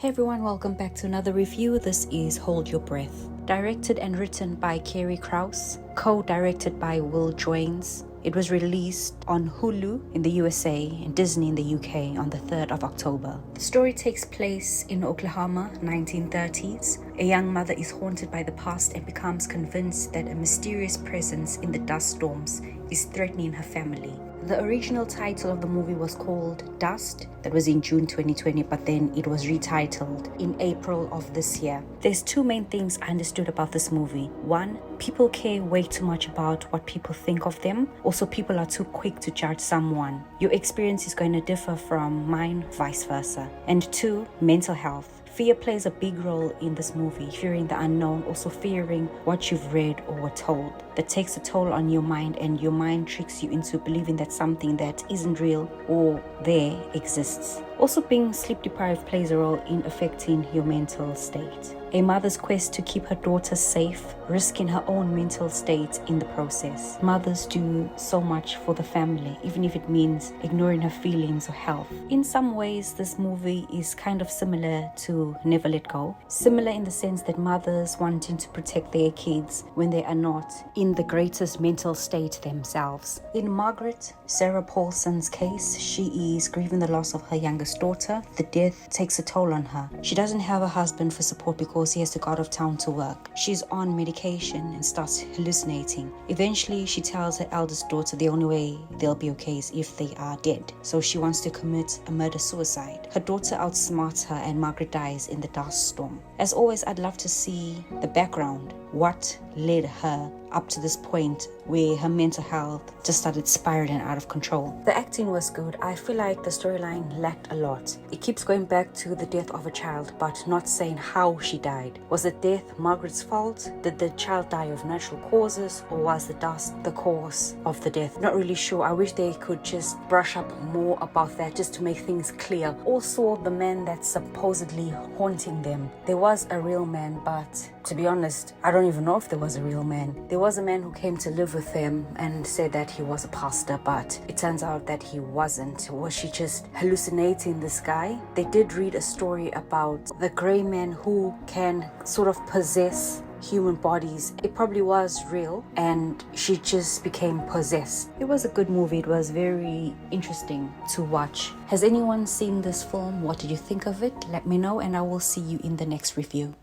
Hey everyone, welcome back to another review. This is Hold Your Breath. Directed and written by Karrie Crouse, co-directed by Will Joines. It was released on Hulu in the USA and Disney in the UK on the 3rd of October. The story takes place in Oklahoma, 1930s. A young mother is haunted by the past and becomes convinced that a mysterious presence in the dust storms is threatening her family. The original title of the movie was called Dust. That was in June 2020, but then it was retitled in April of this year. There's two main things I understood about this movie. One, people care way too much about what people think of them. Also, people are too quick to judge someone. Your experience is going to differ from mine, vice versa. And two, mental health. Fear plays a big role in this movie, fearing the unknown, also fearing what you've read or were told. That takes a toll on your mind, and your mind tricks you into believing that something that isn't real or there exists. Also, being sleep deprived plays a role in affecting your mental state. A mother's quest to keep her daughter safe, risking her own mental state in the process. Mothers do so much for the family, even if it means ignoring her feelings or health. In some ways, this movie is kind of similar to Never Let Go. Similar in the sense that mothers wanting to protect their kids when they are not in the greatest mental state themselves. In Margaret, Sarah Paulson's case, she is grieving the loss of her youngest daughter. The death takes a toll on her. She doesn't have a husband for support because he has to go out of town to work. She's on medication and starts hallucinating. Eventually, she tells her eldest daughter the only way they'll be okay is if they are dead. So she wants to commit a murder-suicide. Her daughter outsmarts her and Margaret dies in the dust storm. As always, I'd love to see the background. What led her up to this point where her mental health just started spiraling out of control. The acting was good. I feel like the storyline lacked a lot. It keeps going back to the death of a child, but not saying how she died. Was the death Margaret's fault? Did the child die of natural causes, or was the dust the cause of the death? Not really sure. I wish they could just brush up more about that just to make things clear. Also, the man that's supposedly haunting them. There was a real man, but to be honest, I don't even know if there was a real man. There was a man who came to live with them and said that he was a pastor, but it turns out that he wasn't. Was she just hallucinating this guy? They did read a story about the gray man who can sort of possess human bodies. It probably was real and she just became possessed. It was a good movie. It was very interesting to watch. Has anyone seen this film? What did you think of it? Let me know and I will see you in the next review.